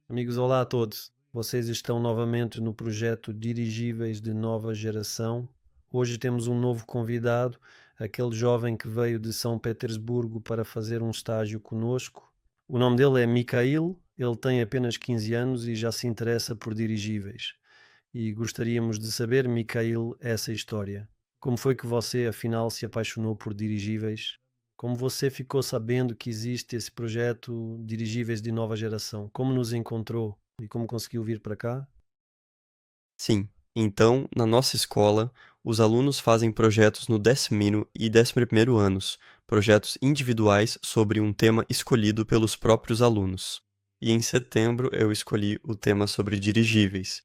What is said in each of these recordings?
Amigos, olá a todos. Vocês estão novamente no projeto Dirigíveis de Nova Geração. Hoje temos um novo convidado, aquele jovem que veio de São Petersburgo para fazer um estágio conosco. O nome dele é Mikhail, ele tem apenas 15 anos e já se interessa por dirigíveis. E gostaríamos de saber, Mikhail, essa história. Como foi que você, afinal, se apaixonou por dirigíveis? Como você ficou sabendo que existe esse projeto Dirigíveis de Nova Geração? Como nos encontrou e como conseguiu vir para cá? Sim, então, na nossa escola, os alunos fazem projetos no 10º e 11º anos, projetos individuais sobre um tema escolhido pelos próprios alunos. E em setembro eu escolhi o tema sobre dirigíveis.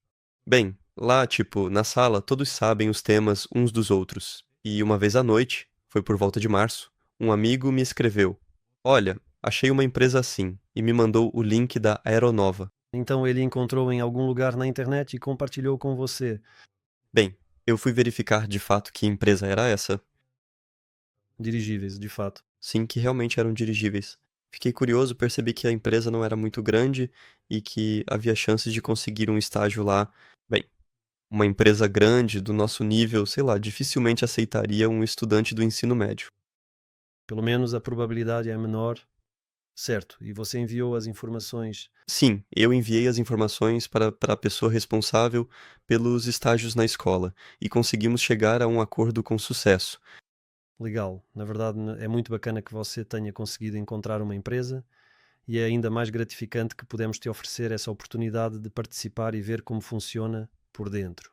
Bem, lá, tipo, na sala, todos sabem os temas uns dos outros. E uma vez à noite, foi por volta de março, um amigo me escreveu: Olha, achei uma empresa assim, e me mandou o link da Aeronova. Então ele encontrou em algum lugar na internet e compartilhou com você. Bem, eu fui verificar de fato que empresa era essa. Dirigíveis, de fato. Sim, que realmente eram dirigíveis. Fiquei curioso, percebi que a empresa não era muito grande e que havia chances de conseguir um estágio lá. Bem, uma empresa grande do nosso nível, sei lá, dificilmente aceitaria um estudante do ensino médio. Pelo menos a probabilidade é menor. Certo. E você enviou as informações. Sim, eu enviei as informações para a pessoa responsável pelos estágios na escola e conseguimos chegar a um acordo com sucesso. Legal. Na verdade, é muito bacana que você tenha conseguido encontrar uma empresa e é ainda mais gratificante que pudemos te oferecer essa oportunidade de participar e ver como funciona por dentro.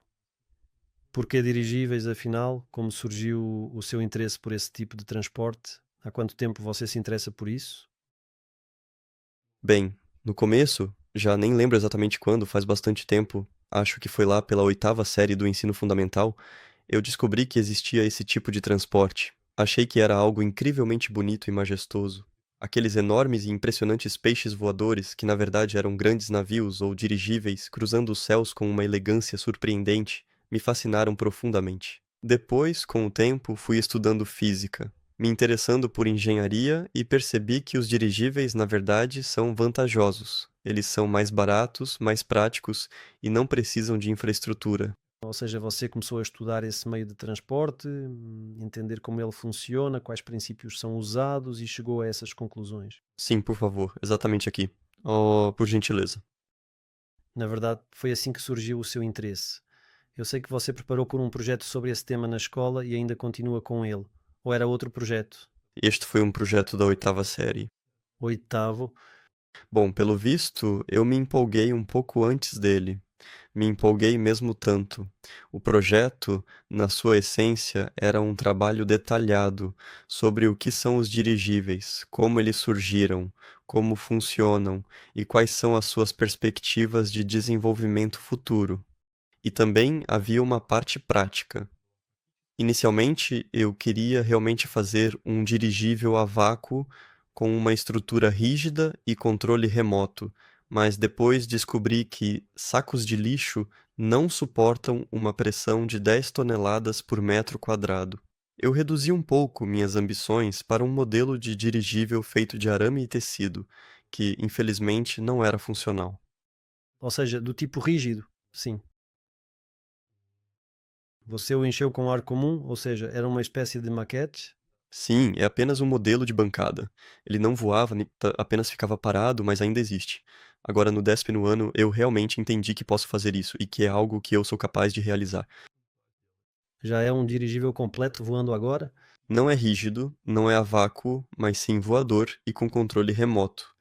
Porquê dirigíveis, afinal? Como surgiu o seu interesse por esse tipo de transporte? Há quanto tempo você se interessa por isso? Bem, no começo, já nem lembro exatamente quando, faz bastante tempo, acho que foi lá pela 8ª série do ensino fundamental, eu descobri que existia esse tipo de transporte. Achei que era algo incrivelmente bonito e majestoso. Aqueles enormes e impressionantes peixes voadores, que na verdade eram grandes navios ou dirigíveis cruzando os céus com uma elegância surpreendente, me fascinaram profundamente. Depois, com o tempo, fui estudando física, me interessando por engenharia e percebi que os dirigíveis, na verdade, são vantajosos. Eles são mais baratos, mais práticos e não precisam de infraestrutura. Ou seja, você começou a estudar esse meio de transporte, entender como ele funciona, quais princípios são usados e chegou a essas conclusões. Sim, por favor, exatamente aqui. Oh, por gentileza. Na verdade, foi assim que surgiu o seu interesse. Eu sei que você preparou por um projeto sobre esse tema na escola e ainda continua com ele. Ou era outro projeto? Este foi um projeto da 8ª série. Oitavo. Bom, pelo visto, eu me empolguei um pouco antes dele. Me empolguei mesmo tanto. O projeto, na sua essência, era um trabalho detalhado sobre o que são os dirigíveis, como eles surgiram, como funcionam e quais são as suas perspectivas de desenvolvimento futuro. E também havia uma parte prática. Inicialmente, eu queria realmente fazer um dirigível a vácuo com uma estrutura rígida e controle remoto, mas depois descobri que sacos de lixo não suportam uma pressão de 10 toneladas por metro quadrado. Eu reduzi um pouco minhas ambições para um modelo de dirigível feito de arame e tecido, que infelizmente não era funcional. Ou seja, do tipo rígido. Sim. Você o encheu com ar comum, ou seja, era uma espécie de maquete. Sim, é apenas um modelo de bancada. Ele não voava, apenas ficava parado, mas ainda existe. Agora, no 10º ano, eu realmente entendi que posso fazer isso e que é algo que eu sou capaz de realizar. Já é um dirigível completo voando agora. Não é rígido, não é a vácuo, mas sim voador e com controle remoto.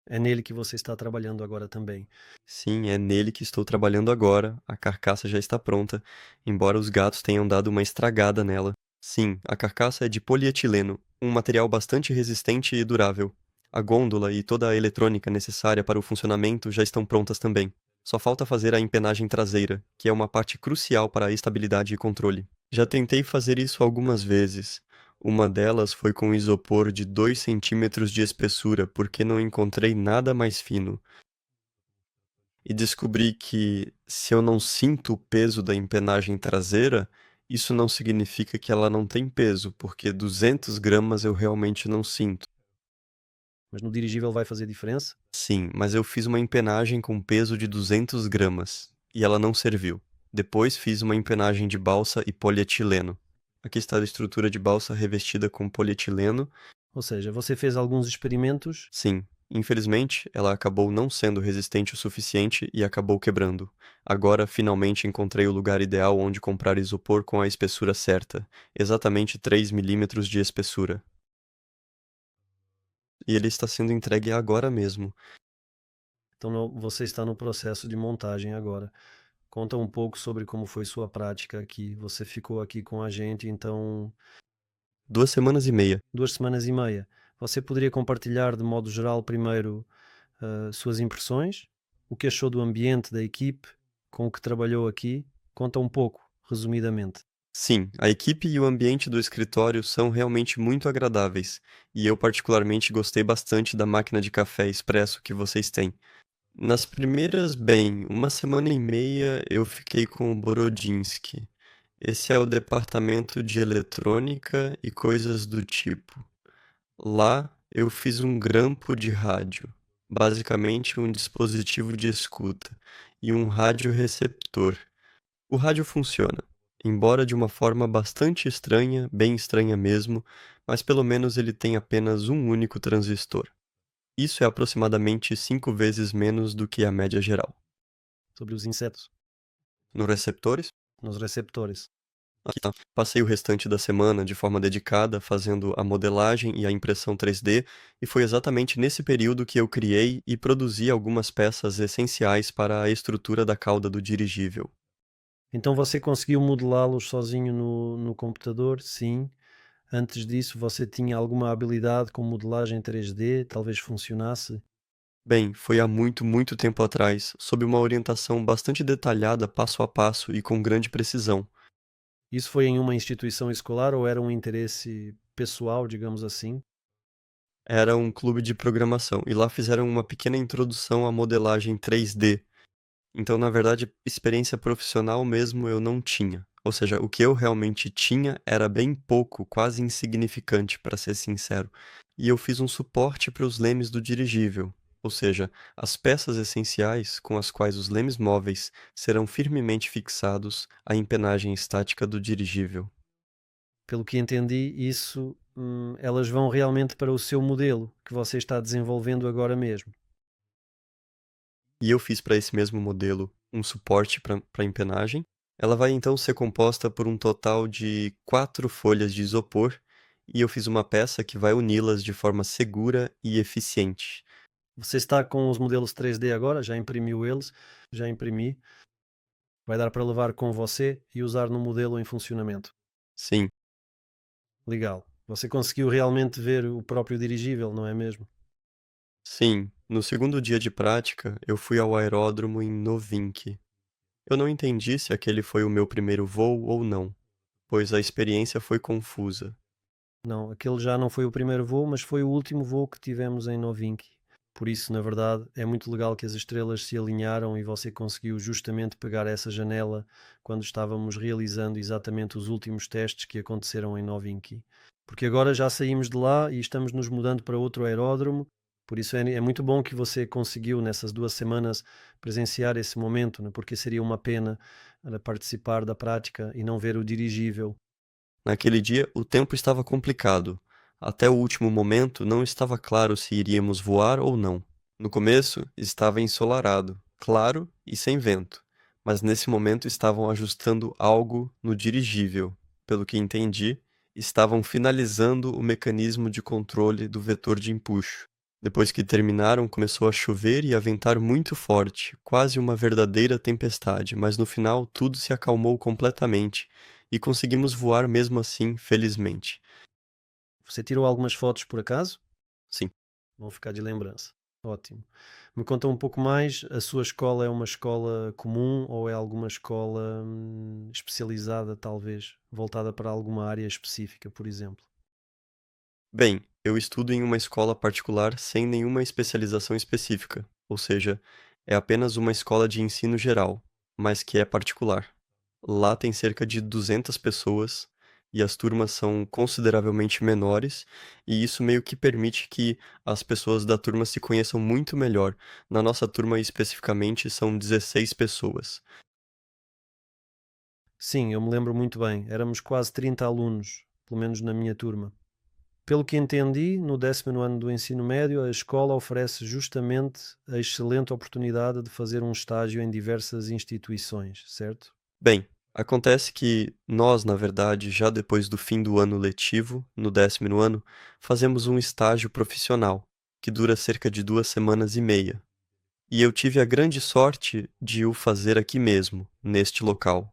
É nele que você está trabalhando agora também. Sim, é nele que estou trabalhando agora. A carcaça já está pronta, embora os gatos tenham dado uma estragada nela. Sim, a carcaça é de polietileno, um material bastante resistente e durável. A gôndola e toda a eletrônica necessária para o funcionamento já estão prontas também. Só falta fazer a empenagem traseira, que é uma parte crucial para a estabilidade e controle. Já tentei fazer isso algumas vezes. Uma delas foi com isopor de 2 centímetros de espessura, porque não encontrei nada mais fino e descobri que se eu não sinto o peso da empenagem traseira, isso não significa que ela não tem peso, porque 200 gramas eu realmente não sinto. Mas no dirigível vai fazer diferença? Sim, mas eu fiz uma empenagem com peso de 200 gramas e ela não serviu. Depois fiz uma empenagem de balsa e polietileno. Aqui está a estrutura de balsa revestida com polietileno. Ou seja, você fez alguns experimentos. Sim, infelizmente, ela acabou não sendo resistente o suficiente e acabou quebrando. Agora, finalmente encontrei o lugar ideal onde comprar isopor com a espessura certa, exatamente 3 milímetros de espessura. E ele está sendo entregue agora mesmo. Então você está no processo de montagem agora. Conta um pouco sobre como foi sua prática aqui. Você ficou aqui com a gente, então, 2 semanas e meia. 2 semanas e meia. Você poderia compartilhar de modo geral primeiro suas impressões? O que achou do ambiente, da equipe, com o que trabalhou aqui? Conta um pouco, resumidamente. Sim, a equipe e o ambiente do escritório são realmente muito agradáveis, e eu particularmente gostei bastante da máquina de café expresso que vocês têm. Nas primeiras, bem, 1 semana e meia eu fiquei com o Borodinski. Esse é o departamento de eletrônica e coisas do tipo. Lá eu fiz um grampo de rádio, basicamente um dispositivo de escuta, e um radioreceptor. O rádio funciona, embora de uma forma bastante estranha, bem estranha mesmo, mas pelo menos ele tem apenas um único transistor. Isso é aproximadamente 5 vezes menos do que a média geral. Sobre os insetos, Nos receptores, nos receptores. aqui tá. Passei o restante da semana de forma dedicada fazendo a modelagem e a impressão 3D, e foi exatamente nesse período que eu criei e produzi algumas peças essenciais para a estrutura da cauda do dirigível. Então você conseguiu modelá-los sozinho no computador? Sim. Antes disso, você tinha alguma habilidade com modelagem 3D? Talvez funcionasse? Bem, foi há muito, muito tempo atrás, sob uma orientação bastante detalhada, passo a passo e com grande precisão. Isso foi em uma instituição escolar ou era um interesse pessoal, digamos assim? Era um clube de programação e lá fizeram uma pequena introdução à modelagem 3D. Então, na verdade, experiência profissional mesmo eu não tinha. Ou seja, o que eu realmente tinha era bem pouco, quase insignificante, para ser sincero. E eu fiz um suporte para os lemes do dirigível. Ou seja, as peças essenciais com as quais os lemes móveis serão firmemente fixados à empenagem estática do dirigível. Pelo que entendi, elas vão realmente para o seu modelo que você está desenvolvendo agora mesmo. E eu fiz para esse mesmo modelo um suporte para empenagem. Ela vai então ser composta por um total de 4 folhas de isopor, e eu fiz uma peça que vai uni-las de forma segura e eficiente. Você está com os modelos 3D agora? Já imprimiu eles? Já imprimi. Vai dar para levar com você e usar no modelo em funcionamento. Sim, Legal. Você conseguiu realmente ver o próprio dirigível, não é mesmo? sim. No segundo dia de prática, eu fui ao aeródromo em Novinky. Eu não entendi se aquele foi o meu primeiro voo ou não, pois a experiência foi confusa. Não, aquele já não foi o primeiro voo, mas foi o último voo que tivemos em Novinky. Por isso, na verdade, é muito legal que as estrelas se alinharam e você conseguiu justamente pegar essa janela quando estávamos realizando exatamente os últimos testes que aconteceram em Novinky. Porque agora já saímos de lá e estamos nos mudando para outro aeródromo. Por isso é muito bom que você conseguiu nessas 2 semanas presenciar esse momento, né? Porque seria uma pena participar da prática e não ver o dirigível. Naquele dia, o tempo estava complicado. Até o último momento, não estava claro se iríamos voar ou não. No começo, estava ensolarado, claro e sem vento, mas nesse momento estavam ajustando algo no dirigível. Pelo que entendi, estavam finalizando o mecanismo de controle do vetor de empuxo. Depois que terminaram, começou a chover e a ventar muito forte, quase uma verdadeira tempestade, mas no final tudo se acalmou completamente e conseguimos voar mesmo assim, felizmente. Você tirou algumas fotos por acaso? Sim. Vão ficar de lembrança. Ótimo. Me conta um pouco mais, a sua escola é uma escola comum ou é alguma escola especializada, talvez, voltada para alguma área específica, por exemplo? Bem, eu estudo em uma escola particular sem nenhuma especialização específica, ou seja, é apenas uma escola de ensino geral, mas que é particular. Lá tem cerca de 200 pessoas e as turmas são consideravelmente menores, e isso meio que permite que as pessoas da turma se conheçam muito melhor. Na nossa turma, especificamente, são 16 pessoas. Sim, eu me lembro muito bem. Éramos quase 30 alunos, pelo menos na minha turma. Pelo que entendi, no 10º ano do ensino médio, a escola oferece justamente a excelente oportunidade de fazer um estágio em diversas instituições, certo? Bem, acontece que nós, na verdade, já depois do fim do ano letivo, no 10º ano, fazemos um estágio profissional, que dura cerca de 2 semanas e meia. E eu tive a grande sorte de o fazer aqui mesmo, neste local.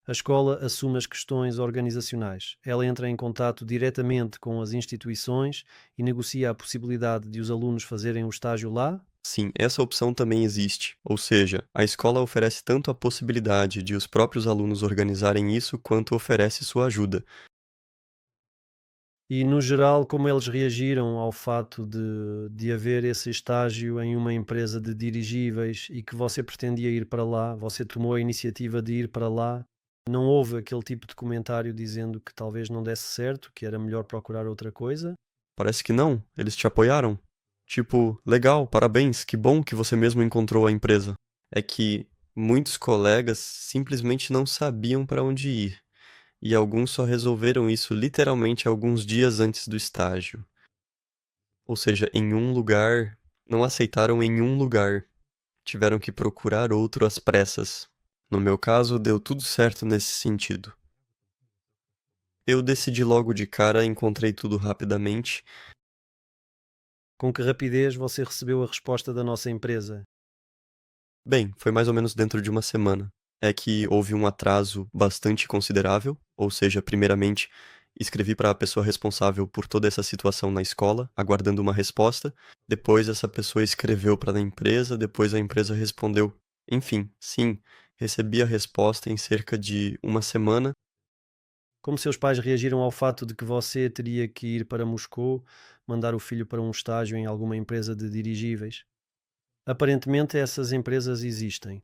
A escola assume as questões organizacionais. Ela entra em contato diretamente com as instituições e negocia a possibilidade de os alunos fazerem o estágio lá. Sim, essa opção também existe, ou seja, a escola oferece tanto a possibilidade de os próprios alunos organizarem isso, quanto oferece sua ajuda. E, no geral, como eles reagiram ao fato de haver esse estágio em uma empresa de dirigíveis e que você pretendia ir para lá, você tomou a iniciativa de ir para lá, não houve aquele tipo de comentário dizendo que talvez não desse certo, que era melhor procurar outra coisa? Parece que não, eles te apoiaram. Tipo, legal, parabéns, que bom que você mesmo encontrou a empresa. É que muitos colegas simplesmente não sabiam para onde ir, e alguns só resolveram isso literalmente alguns dias antes do estágio. Ou seja, em um lugar, não aceitaram em um lugar, tiveram que procurar outro às pressas. No meu caso, deu tudo certo nesse sentido. Eu decidi logo de cara, encontrei tudo rapidamente. Com que rapidez você recebeu a resposta da nossa empresa? Bem, foi mais ou menos dentro de uma semana. É que houve um atraso bastante considerável, ou seja, primeiramente, escrevi para a pessoa responsável por toda essa situação na escola, aguardando uma resposta. Depois, essa pessoa escreveu para a empresa, depois a empresa respondeu. Enfim, sim, recebi a resposta em cerca de uma semana. Como seus pais reagiram ao fato de que você teria que ir para Moscou, mandar o filho para um estágio em alguma empresa de dirigíveis? Aparentemente essas empresas existem.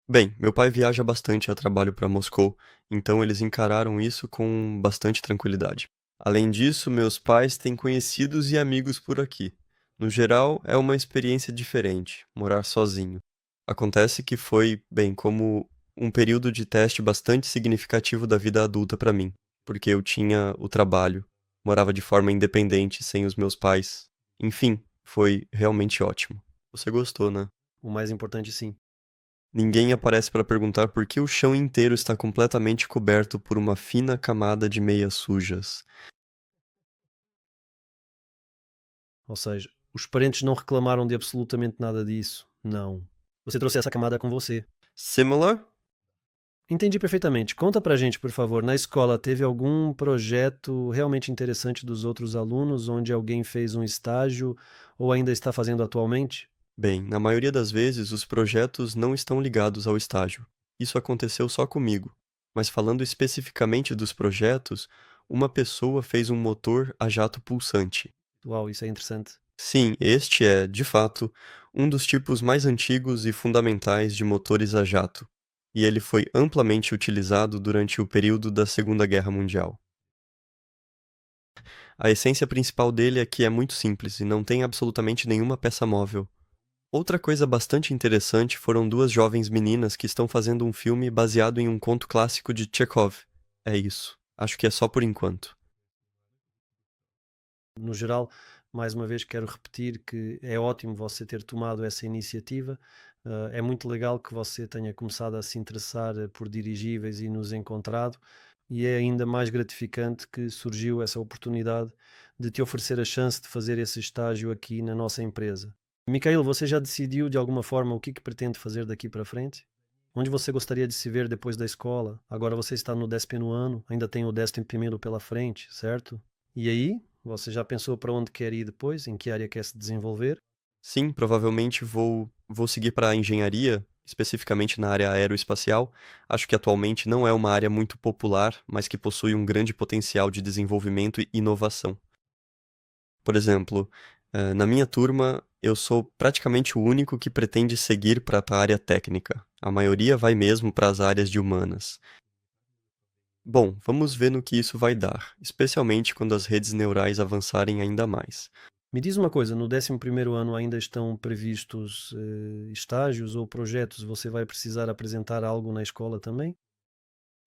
Bem, meu pai viaja bastante a trabalho para Moscou, então eles encararam isso com bastante tranquilidade. Além disso, meus pais têm conhecidos e amigos por aqui. No geral, é uma experiência diferente, morar sozinho. Acontece que foi, bem, como um período de teste bastante significativo da vida adulta para mim, porque eu tinha o trabalho, morava de forma independente, sem os meus pais. Enfim, foi realmente ótimo. Você gostou, né? O mais importante, sim. Ninguém aparece para perguntar por que o chão inteiro está completamente coberto por uma fina camada de meias sujas. Ou seja, os parentes não reclamaram de absolutamente nada disso. Não. Você trouxe essa camada com você. Similar? Entendi perfeitamente. Conta pra gente, por favor, na escola teve algum projeto realmente interessante dos outros alunos, onde alguém fez um estágio ou ainda está fazendo atualmente? Bem, na maioria das vezes os projetos não estão ligados ao estágio. Isso aconteceu só comigo. Mas falando especificamente dos projetos, uma pessoa fez um motor a jato pulsante. Uau, isso é interessante. Sim, este é, de fato, um dos tipos mais antigos e fundamentais de motores a jato, e ele foi amplamente utilizado durante o período da Segunda Guerra Mundial. A essência principal dele é que é muito simples e não tem absolutamente nenhuma peça móvel. Outra coisa bastante interessante foram duas jovens meninas que estão fazendo um filme baseado em um conto clássico de Chekhov. É isso. Acho que é só por enquanto. No geral, mais uma vez quero repetir que é ótimo você ter tomado essa iniciativa. É muito legal que você tenha começado a se interessar por dirigíveis e nos encontrado, e é ainda mais gratificante que surgiu essa oportunidade de te oferecer a chance de fazer esse estágio aqui na nossa empresa. Micael, você já decidiu de alguma forma o que pretende fazer daqui para frente? Onde você gostaria de se ver depois da escola? Agora você está no 10º ano, ainda tem o 11º pela frente, certo? E aí, você já pensou para onde quer ir depois? Em que área quer se desenvolver? Sim, provavelmente vou seguir para a engenharia, especificamente na área aeroespacial. Acho que atualmente não é uma área muito popular, mas que possui um grande potencial de desenvolvimento e inovação. Por exemplo, na minha turma, eu sou praticamente o único que pretende seguir para a área técnica. A maioria vai mesmo para as áreas de humanas. Bom, vamos ver no que isso vai dar, especialmente quando as redes neurais avançarem ainda mais. Me diz uma coisa, no 11º ano ainda estão previstos, estágios ou projetos? Você vai precisar apresentar algo na escola também?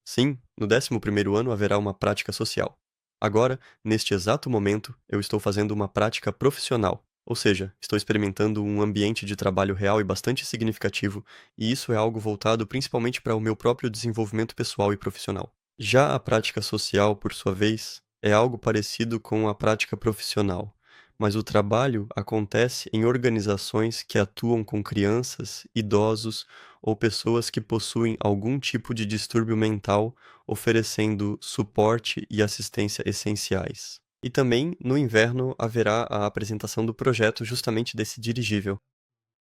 Sim, no 11º ano haverá uma prática social. Agora, neste exato momento, eu estou fazendo uma prática profissional, ou seja, estou experimentando um ambiente de trabalho real e bastante significativo, e isso é algo voltado principalmente para o meu próprio desenvolvimento pessoal e profissional. Já a prática social, por sua vez, é algo parecido com a prática profissional, mas o trabalho acontece em organizações que atuam com crianças, idosos ou pessoas que possuem algum tipo de distúrbio mental, oferecendo suporte e assistência essenciais. E também, no inverno, haverá a apresentação do projeto justamente desse dirigível.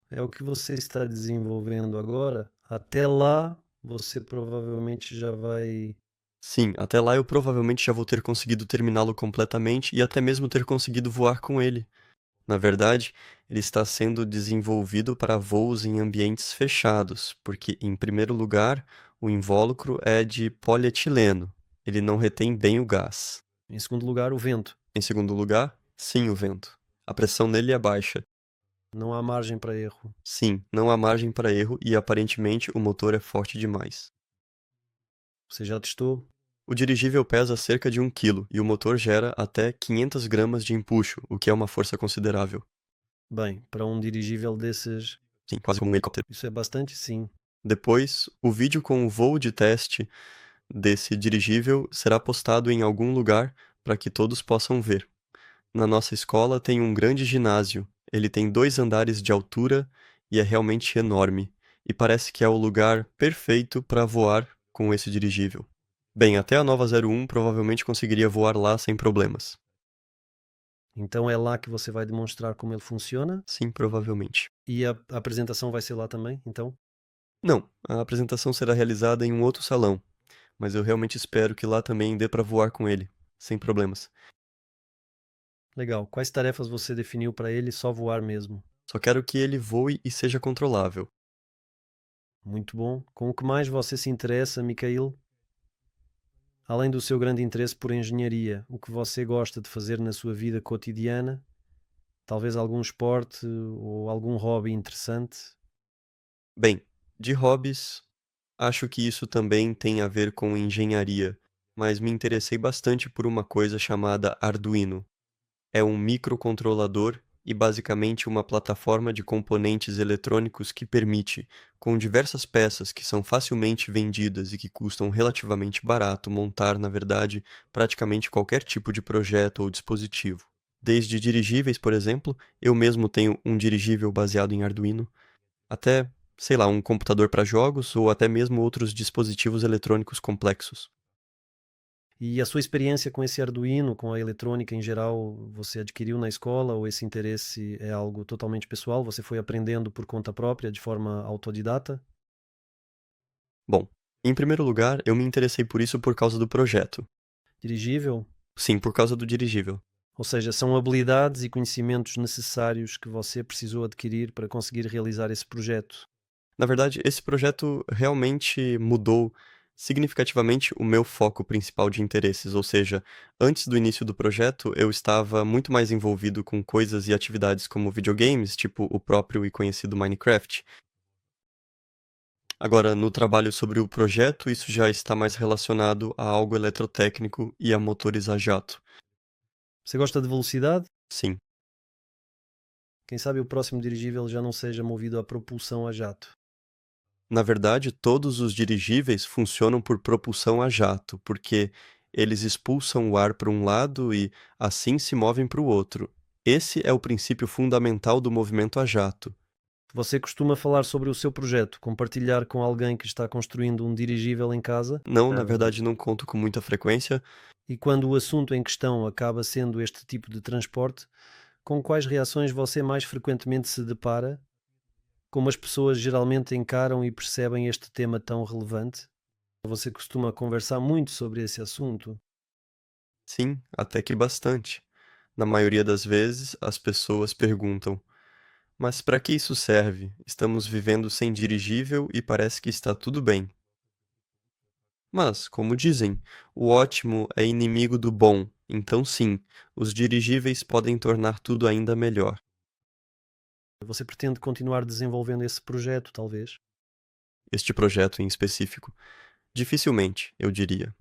É o que você está desenvolvendo agora? Até lá, você provavelmente já vai. Sim, até lá eu provavelmente já vou ter conseguido terminá-lo completamente e até mesmo ter conseguido voar com ele. Na verdade, ele está sendo desenvolvido para voos em ambientes fechados, porque, em primeiro lugar, o invólucro é de polietileno. Ele não retém bem o gás. Em segundo lugar, o vento. Em segundo lugar, sim, o vento. A pressão nele é baixa. Não há margem para erro. Sim, não há margem para erro e aparentemente o motor é forte demais. Você já testou? O dirigível pesa cerca de 1 quilo e o motor gera até 500 gramas de empuxo, o que é uma força considerável. Bem, para um dirigível desses, Sim, quase como um helicóptero. isso é bastante, sim. Depois, o vídeo com o voo de teste desse dirigível será postado em algum lugar para que todos possam ver. Na nossa escola tem um grande ginásio. Ele tem 2 andares de altura e é realmente enorme. E parece que é o lugar perfeito para voar com esse dirigível. Bem, até a nova 01 provavelmente conseguiria voar lá sem problemas. Então é lá que você vai demonstrar como ele funciona Sim, provavelmente. e a apresentação vai ser lá também, então? Não, a apresentação será realizada em um outro salão, mas eu realmente espero que lá também dê para voar com ele, sem problemas. Legal. Quais tarefas você definiu para ele só voar mesmo? Só quero que ele voe e seja controlável. Muito bom. Com o que mais você se interessa, Mikhail? Além do seu grande interesse por engenharia, o que você gosta de fazer na sua vida cotidiana? Talvez algum esporte ou algum hobby interessante? Bem, de hobbies, acho que isso também tem a ver com engenharia, mas me interessei bastante por uma coisa chamada Arduino. É um microcontrolador e basicamente uma plataforma de componentes eletrônicos que permite, com diversas peças que são facilmente vendidas e que custam relativamente barato, montar, na verdade, praticamente qualquer tipo de projeto ou dispositivo. Desde dirigíveis, por exemplo, eu mesmo tenho um dirigível baseado em Arduino, até, sei lá, um computador para jogos ou até mesmo outros dispositivos eletrônicos complexos. E a sua experiência com esse Arduino, com a eletrônica em geral, você adquiriu na escola ou esse interesse é algo totalmente pessoal? Você foi aprendendo por conta própria, de forma autodidata? Bom, em primeiro lugar, eu me interessei por isso por causa do projeto. Dirigível? Sim, por causa do dirigível. Ou seja, são habilidades e conhecimentos necessários que você precisou adquirir para conseguir realizar esse projeto. Na verdade, esse projeto realmente mudou significativamente o meu foco principal de interesses, ou seja, antes do início do projeto, eu estava muito mais envolvido com coisas e atividades como videogames, tipo o próprio e conhecido Minecraft. Agora, no trabalho sobre o projeto, isso já está mais relacionado a algo eletrotécnico e a motores a jato. Você gosta de velocidade? Sim. Quem sabe o próximo dirigível já não seja movido a propulsão a jato. Na verdade, todos os dirigíveis funcionam por propulsão a jato, porque eles expulsam o ar para um lado e assim se movem para o outro. Esse é o princípio fundamental do movimento a jato. Você costuma falar sobre o seu projeto, compartilhar com alguém que está construindo um dirigível em casa? Não, na verdade, não conto com muita frequência. E quando o assunto em questão acaba sendo este tipo de transporte, com quais reações você mais frequentemente se depara? Como as pessoas geralmente encaram e percebem este tema tão relevante? Você costuma conversar muito sobre esse assunto? Sim, até que bastante. Na maioria das vezes, as pessoas perguntam: Mas para que isso serve? Estamos vivendo sem dirigível e parece que está tudo bem. Mas, como dizem, o ótimo é inimigo do bom, então sim, os dirigíveis podem tornar tudo ainda melhor. Você pretende continuar desenvolvendo esse projeto, talvez? Este projeto em específico. Dificilmente, eu diria.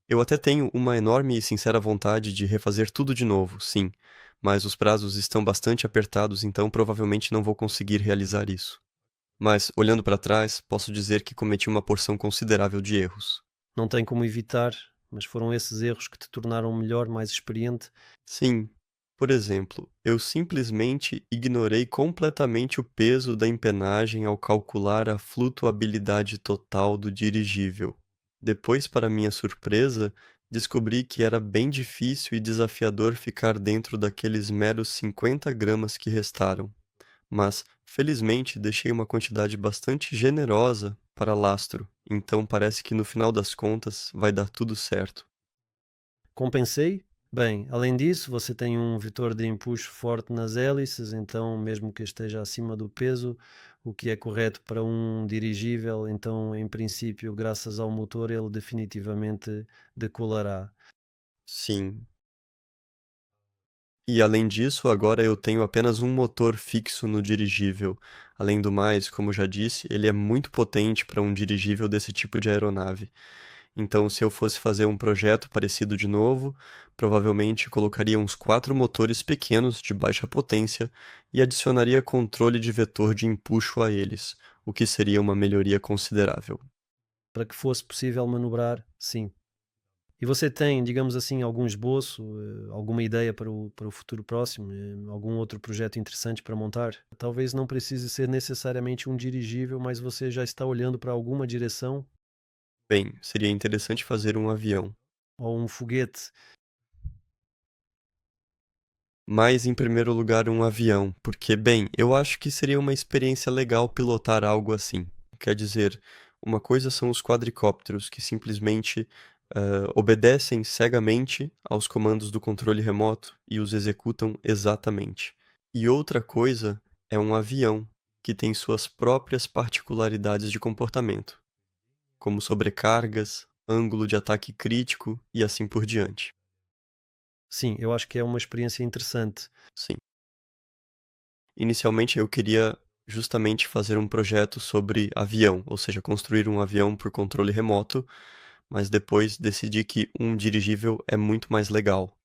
Eu até tenho uma enorme e sincera vontade de refazer tudo de novo, sim, mas os prazos estão bastante apertados, então provavelmente não vou conseguir realizar isso. Mas, olhando para trás, posso dizer que cometi uma porção considerável de erros. Não tem como evitar, mas foram esses erros que te tornaram melhor, mais experiente. Sim, por exemplo, eu simplesmente ignorei completamente o peso da empenagem ao calcular a flutuabilidade total do dirigível. Depois, para minha surpresa, descobri que era bem difícil e desafiador ficar dentro daqueles meros 50 gramas que restaram. Mas, felizmente, deixei uma quantidade bastante generosa para lastro, então parece que no final das contas vai dar tudo certo. Compensei? Bem, além disso, você tem um vetor de empuxo forte nas hélices, então, mesmo que esteja acima do peso, o que é correto para um dirigível, então, em princípio, graças ao motor, ele definitivamente decolará. Sim. E além disso, agora eu tenho apenas um motor fixo no dirigível. Além do mais, como já disse, ele é muito potente para um dirigível desse tipo de aeronave. Então, se eu fosse fazer um projeto parecido de novo, provavelmente colocaria uns 4 motores pequenos de baixa potência e adicionaria controle de vetor de empuxo a eles, o que seria uma melhoria considerável. Para que fosse possível manobrar, sim. E você tem, digamos assim, algum esboço, alguma ideia para o futuro próximo? Algum outro projeto interessante para montar? Talvez não precise ser necessariamente um dirigível, mas você já está olhando para alguma direção Bem, seria interessante fazer um avião. ou um foguete. Mas em primeiro lugar um avião, porque, bem, eu acho que seria uma experiência legal pilotar algo assim. Quer dizer, uma coisa são os quadricópteros que simplesmente obedecem cegamente aos comandos do controle remoto e os executam exatamente. E outra coisa é um avião que tem suas próprias particularidades de comportamento, como sobrecargas, ângulo de ataque crítico e assim por diante. Sim, eu acho que é uma experiência interessante. Sim. Inicialmente eu queria justamente fazer um projeto sobre avião, ou seja, construir um avião por controle remoto, mas depois decidi que um dirigível é muito mais legal.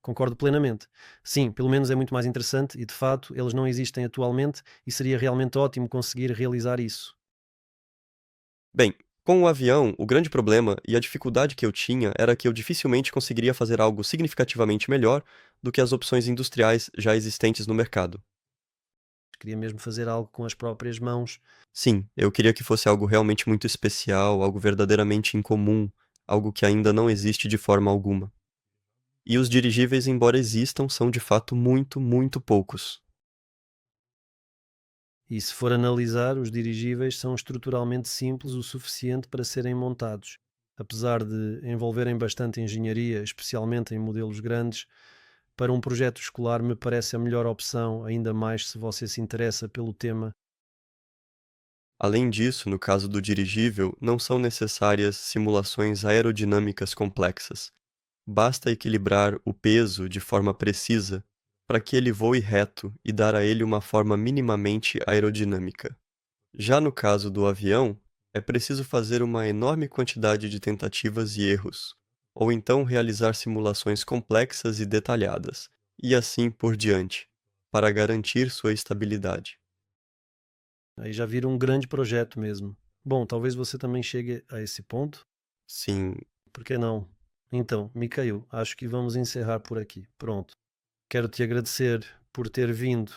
Concordo plenamente. Sim, pelo menos é muito mais interessante e, de fato, eles não existem atualmente e seria realmente ótimo conseguir realizar isso. Bem, com o avião, o grande problema e a dificuldade que eu tinha era que eu dificilmente conseguiria fazer algo significativamente melhor do que as opções industriais já existentes no mercado. Queria mesmo fazer algo com as próprias mãos. Sim, eu queria que fosse algo realmente muito especial, algo verdadeiramente incomum, algo que ainda não existe de forma alguma. E os dirigíveis, embora existam, são de fato muito, muito poucos. E se for analisar, os dirigíveis são estruturalmente simples o suficiente para serem montados. Apesar de envolverem bastante engenharia, especialmente em modelos grandes, para um projeto escolar me parece a melhor opção, ainda mais se você se interessa pelo tema. Além disso, no caso do dirigível, não são necessárias simulações aerodinâmicas complexas. Basta equilibrar o peso de forma precisa para que ele voe reto e dar a ele uma forma minimamente aerodinâmica. Já no caso do avião, é preciso fazer uma enorme quantidade de tentativas e erros, ou então realizar simulações complexas e detalhadas, e assim por diante, para garantir sua estabilidade. Aí já vira um grande projeto mesmo. Bom, talvez você também chegue a esse ponto. Sim, Por que não? Então, Micael, acho que vamos encerrar por aqui. Pronto. Quero te agradecer por ter vindo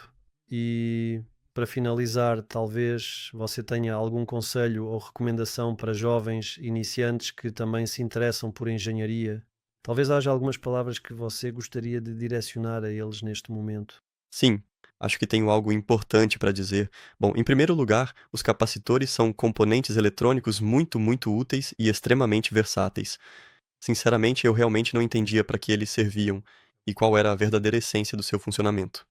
e, para finalizar, talvez você tenha algum conselho ou recomendação para jovens iniciantes que também se interessam por engenharia. Talvez haja algumas palavras que você gostaria de direcionar a eles neste momento. sim, acho que tenho algo importante para dizer. Bom, em primeiro lugar, os capacitores são componentes eletrônicos muito, muito úteis e extremamente versáteis. Sinceramente, eu realmente não entendia para que eles serviam e qual era a verdadeira essência do seu funcionamento.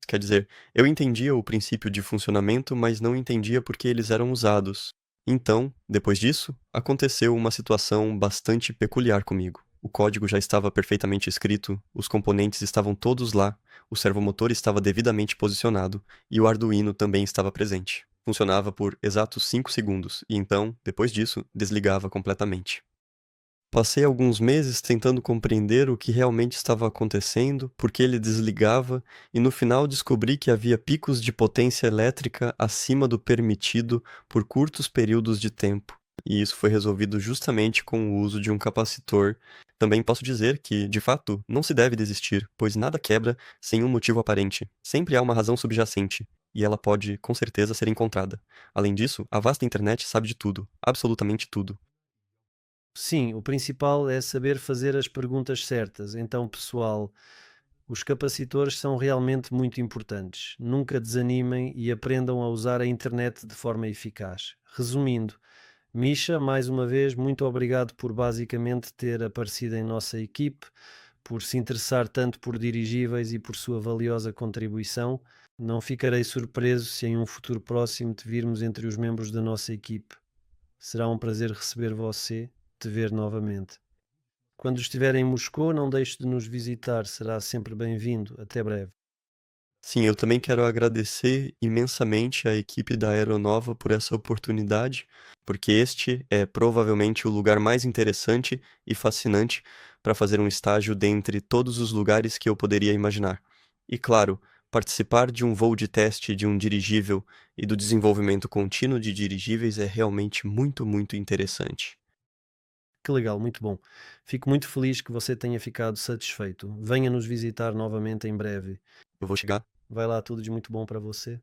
Quer dizer, eu entendia o princípio de funcionamento, mas não entendia por que eles eram usados. Então, depois disso, aconteceu uma situação bastante peculiar comigo. O código já estava perfeitamente escrito, os componentes estavam todos lá, o servomotor estava devidamente posicionado e o Arduino também estava presente. Funcionava por exatos 5 segundos e então, depois disso, desligava completamente. Passei alguns meses tentando compreender o que realmente estava acontecendo, por que ele desligava, e no final descobri que havia picos de potência elétrica acima do permitido por curtos períodos de tempo. E isso foi resolvido justamente com o uso de um capacitor. Também posso dizer que, de fato, não se deve desistir, pois nada quebra sem um motivo aparente. Sempre há uma razão subjacente, e ela pode, com certeza, ser encontrada. Além disso, a vasta internet sabe de tudo, absolutamente tudo. Sim, o principal é saber fazer as perguntas certas. Então, pessoal, os capacitores são realmente muito importantes. Nunca desanimem e aprendam a usar a internet de forma eficaz. Resumindo, Misha, mais uma vez, muito obrigado por basicamente ter aparecido em nossa equipe, por se interessar tanto por dirigíveis e por sua valiosa contribuição. Não ficarei surpreso se em um futuro próximo te virmos entre os membros da nossa equipe. Será um prazer receber você, te ver novamente. Quando estiver em Moscou, não deixe de nos visitar, será sempre bem-vindo. Até breve. Sim, eu também quero agradecer imensamente à equipe da Aeronova por essa oportunidade, porque este é provavelmente o lugar mais interessante e fascinante para fazer um estágio dentre todos os lugares que eu poderia imaginar. E claro, participar de um voo de teste de um dirigível e do desenvolvimento contínuo de dirigíveis é realmente muito, muito interessante. Que legal, muito bom. Fico muito feliz que você tenha ficado satisfeito. Venha nos visitar novamente em breve. Eu vou chegar. Vai lá, tudo de muito bom para você.